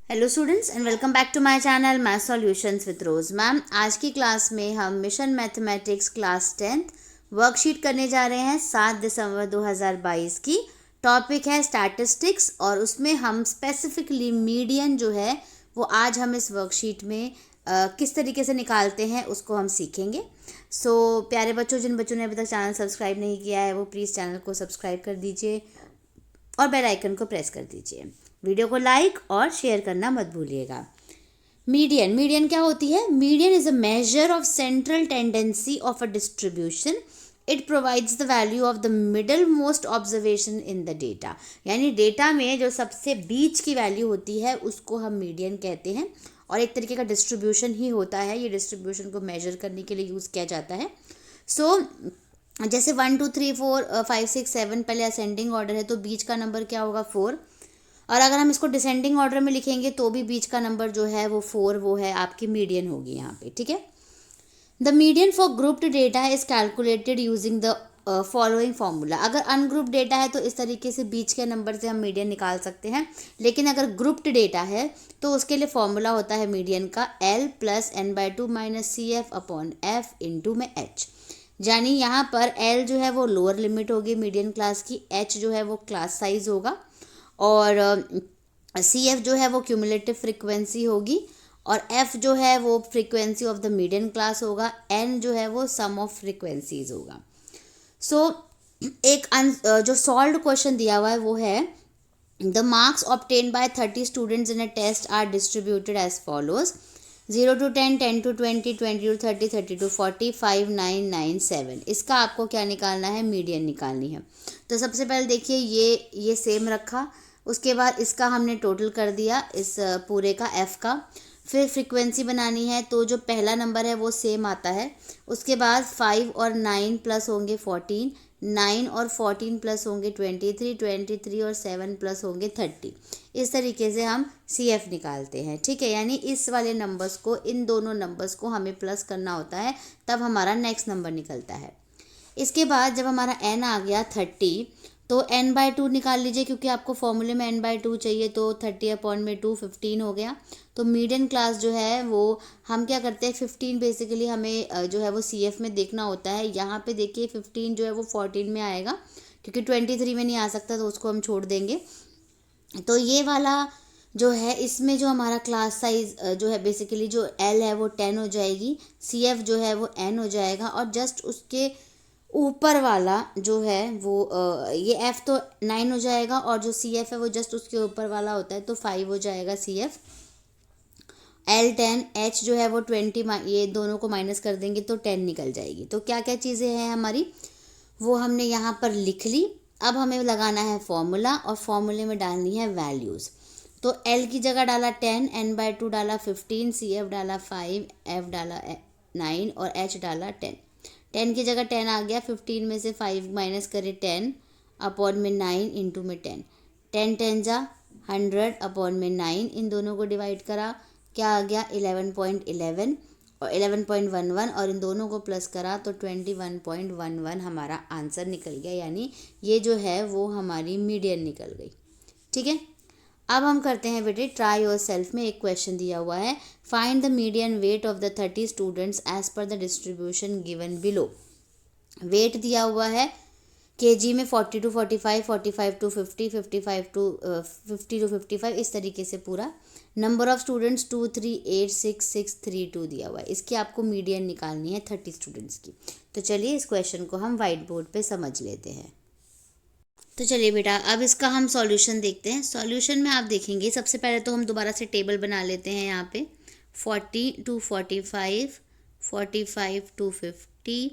Hello students and welcome back to my channel math solutions with Rose ma'am. आज की class में हम mission mathematics class 10th worksheet करने जा रहे हैं 7 दिसंबर 2022 की। टॉपिक है स्टैटिस्टिक्स और उसमें हम स्पेसिफिकली मीडियन जो है वो आज हम इस वर्कशीट में किस तरीके से निकालते हैं उसको हम सीखेंगे। सो प्यारे बच्चों, जिन बच्चों ने अभी तक चैनल सब्सक्राइब नहीं किया है वो प्लीज़ चैनल को सब्सक्राइब कर दीजिए और बेल आइकन को प्रेस कर दीजिए। वीडियो को लाइक और शेयर करना मत भूलिएगा। मीडियन क्या होती है? Median is a measure of central tendency of a distribution. It provides the value of the middle most observation in the data. यानी डेटा में जो सबसे बीच की वैल्यू होती है उसको हम मीडियन कहते हैं और एक तरीके का डिस्ट्रीब्यूशन ही होता है। ये डिस्ट्रीब्यूशन को मेजर करने के लिए यूज़ किया जाता है। सो जैसे 1 2 3 4 5 6 7 पहले असेंडिंग ऑर्डर है तो बीच का नंबर क्या होगा? 4। और अगर हम इसको डिसेंडिंग ऑर्डर में लिखेंगे तो भी बीच का नंबर जो है वो 4 वो है आपकी मीडियन होगी यहाँ पे। ठीक है। The median for grouped data is calculated using the following formula. अगर अनग्रुप्ड डेटा है तो इस तरीके से बीच के नंबर से हम मीडियन निकाल सकते हैं, लेकिन अगर ग्रुप्ड डेटा है तो उसके लिए फॉर्मूला होता है मीडियन का L plus n/2 minus CF upon F into में H। यानी यहाँ पर L जो है वो लोअर लिमिट होगी मीडियन क्लास की, H जो है वो क्लास साइज होगा और CF जो है वो क्यूमुलेटिव फ्रीक्वेंसी होगी और F जो है वो frequency of the median class होगा, N जो है वो सम ऑफ फ्रीक्वेंसीज होगा। सो एक जो सॉल्व्ड क्वेश्चन दिया हुआ है वो है the marks obtained by 30 students in a test are distributed as follows 0 to 10, 10 to 20, 20 to 30, 30 to 40, 5, 9, 9, 7। इसका आपको क्या निकालना है? मीडियन निकालनी है। तो सबसे पहले देखिए ये सेम रखा, उसके बाद इसका हमने टोटल कर दिया इस पूरे का F का। फिर फ्रीक्वेंसी बनानी है तो जो पहला नंबर है वो सेम आता है। उसके बाद 5 और 9 प्लस होंगे 14, 9 और 14 प्लस होंगे 23, 23 और 7 प्लस होंगे 30। इस तरीके से हम CF निकालते हैं। ठीक है, यानी इस वाले नंबर्स को, इन दोनों नंबर्स को हमें प्लस करना होता है, तब हमारा नेक्स्ट नंबर निकलता है। इसके बाद जब हमारा n आ गया 30 तो n/2 निकाल लीजिए, क्योंकि आपको फॉर्मूले में n/2 चाहिए। तो 30 अपॉन में 2 15 हो गया। तो मीडियन क्लास जो है वो हम क्या करते हैं, 15 बेसिकली हमें जो है वो CF में देखना होता है। यहाँ पे देखिए 15 जो है वो 14 में आएगा, क्योंकि 23 में नहीं आ सकता तो उसको हम छोड़ देंगे। तो ये वाला जो है इसमें जो हमारा क्लास साइज जो है बेसिकली जो L है वो 10 हो जाएगी, CF जो है वो N हो जाएगा और जस्ट उसके ऊपर वाला जो है वो ये F तो 9 हो जाएगा और जो CF है वो जस्ट उसके ऊपर वाला होता है तो 5 हो जाएगा CF। L 10, H जो है वो 20, ये दोनों को माइनस कर देंगे तो 10 निकल जाएगी। तो क्या क्या चीज़ें हैं हमारी वो हमने यहाँ पर लिख ली। अब हमें लगाना है फॉर्मूला और फॉर्मूले में डालनी है वैल्यूज़। तो L की जगह डाला 10, n/2 डाला 15, CF डाला 5, F डाला 9 और H डाला 10। 10 की जगह 10 आ गया, 15 में से 5 माइनस करे 10 अपॉन में 9 इंटू में 10, 10 10 जा 100 अपॉन में 9, इन दोनों को डिवाइड करा, क्या आ गया 11.11 और 11.11 और इन दोनों को प्लस करा तो 21.11 हमारा आंसर निकल गया। यानी ये जो है वो हमारी मीडियन निकल गई। ठीक है, अब हम करते हैं बेटे ट्राई योर सेल्फ में एक क्वेश्चन दिया हुआ है, find the median weight of the 30 students as per the distribution given below. Weight दिया हुआ है kg में 40 to 45, 45 to 50, 55 to 50 to 55, इस तरीके से पूरा। नंबर ऑफ स्टूडेंट्स 2 3 8 6 6 3 2 दिया हुआ है। इसकी आपको मीडियन निकालनी है 30 स्टूडेंट्स की। तो चलिए इस क्वेश्चन को हम वाइट बोर्ड पे समझ लेते हैं। तो चलिए बेटा अब इसका हम सॉल्यूशन देखते हैं। सॉल्यूशन में आप देखेंगे सबसे पहले तो हम दोबारा से टेबल बना लेते हैं। यहाँ पे 40 to 45, 45 to 50,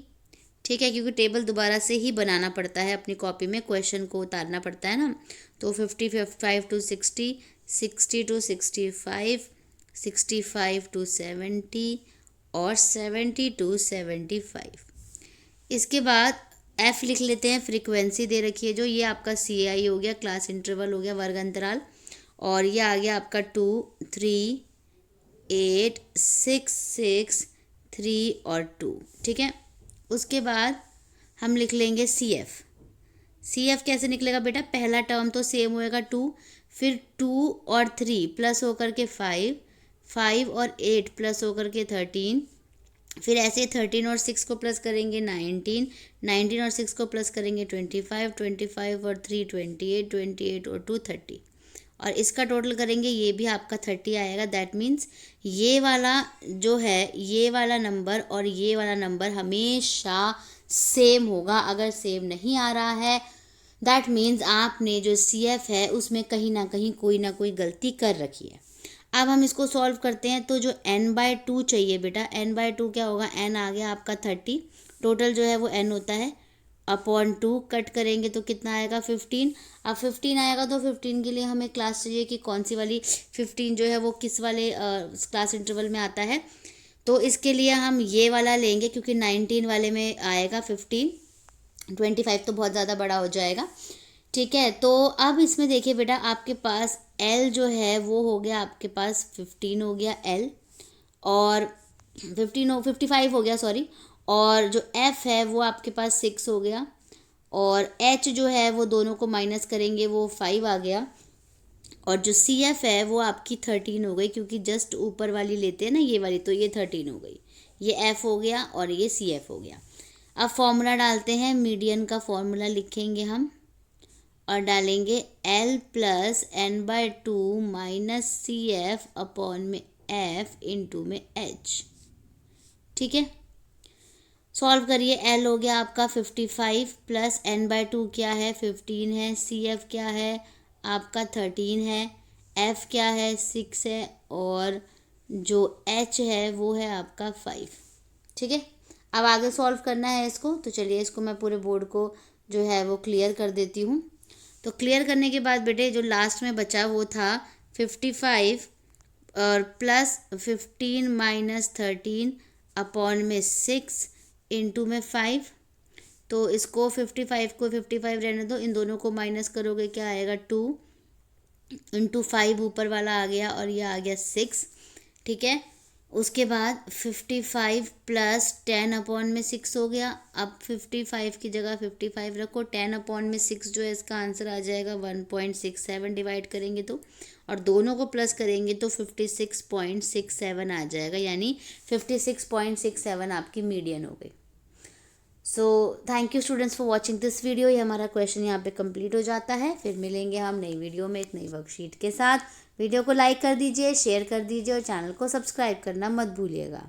ठीक है, क्योंकि टेबल दोबारा से ही बनाना पड़ता है, अपनी कॉपी में क्वेश्चन को उतारना पड़ता है ना। तो 55 to 60, 60 to 65, 65 to 70 और 70 to 75। इसके बाद F लिख लेते हैं, फ्रीक्वेंसी दे रखी है जो, ये आपका CI हो गया, क्लास इंटरवल हो गया, वर्ग अंतराल, और ये आ गया आपका 2 3 8 6 6 3 और 2। ठीक है, उसके बाद हम लिख लेंगे CF। CF कैसे निकलेगा बेटा? पहला टर्म तो सेम होएगा 2, फिर 2 और 3 प्लस होकर के 5, 5 और 8 प्लस होकर के 13, फिर ऐसे 13 और 6 को प्लस करेंगे 19, 19 और 6 को प्लस करेंगे 25, 25 और 3 28, 28 और 2 30, और इसका टोटल करेंगे ये भी आपका 30 आएगा। दैट मीन्स ये वाला जो है, ये वाला नंबर और ये वाला नंबर हमेशा सेम होगा। अगर सेम नहीं आ रहा है दैट मीन्स आपने जो CF है उसमें कहीं ना कहीं कोई ना कोई गलती कर रखी है। अब हम इसको सॉल्व करते हैं। तो जो n/2 चाहिए बेटा, n/2 क्या होगा, n आ गया आपका 30, टोटल जो है वो n होता है, अपॉन 2 कट करेंगे तो कितना आएगा 15। अब 15 आएगा तो 15 के लिए हमें क्लास चाहिए कि कौन सी वाली 15 जो है वो किस वाले क्लास इंटरवल में आता है। तो इसके लिए हम ये वाला लेंगे क्योंकि 19 वाले में आएगा 15, 25 तो बहुत ज़्यादा बड़ा हो जाएगा। ठीक है, तो अब इसमें देखिए बेटा, आपके पास L जो है वो हो गया आपके पास 15 हो गया L, और 55 हो गया सॉरी, और जो F है वो आपके पास 6 हो गया, और H जो है वो दोनों को माइनस करेंगे वो 5 आ गया, और जो CF है वो आपकी 13 हो गई, क्योंकि जस्ट ऊपर वाली लेते हैं ना ये वाली, तो ये 13 हो गई, ये F हो गया और ये CF हो गया। अब फॉर्मूला डालते हैं, मीडियन का फॉर्मूला लिखेंगे हम और डालेंगे L plus n/2 minus CF upon में F इंटू में H। ठीक है, सॉल्व करिए। L हो गया आपका 55 प्लस n/2 क्या है 15 है, CF क्या है आपका 13 है, F क्या है 6 है, और जो H है वो है आपका 5। ठीक है, अब आगे सॉल्व करना है इसको। तो चलिए इसको मैं पूरे बोर्ड को जो है वो क्लियर कर देती हूँ। तो क्लियर करने के बाद बेटे जो लास्ट में बचा वो था 55 और प्लस 15 माइनस 13 अपॉन में 6 इंटू में 5। तो इसको 55 को 55 रहने दो, इन दोनों को माइनस करोगे क्या आएगा 2 इंटू 5 ऊपर वाला आ गया और ये आ गया 6। ठीक है, उसके बाद 55 प्लस 10 अपॉन में 6 हो गया। अब 55 की जगह 55 रखो, 10 अपॉन में 6 जो है इसका आंसर आ जाएगा 1.67, डिवाइड करेंगे तो, और दोनों को प्लस करेंगे तो 56.67 आ जाएगा, यानी 56.67 आपकी मीडियन हो गई। So thank you students for watching this video. ये हमारा क्वेश्चन यहाँ पे कंप्लीट हो जाता है। फिर मिलेंगे हम नई वीडियो में एक नई वर्कशीट के साथ। वीडियो को लाइक कर दीजिए, शेयर कर दीजिए और चैनल को सब्सक्राइब करना मत भूलिएगा।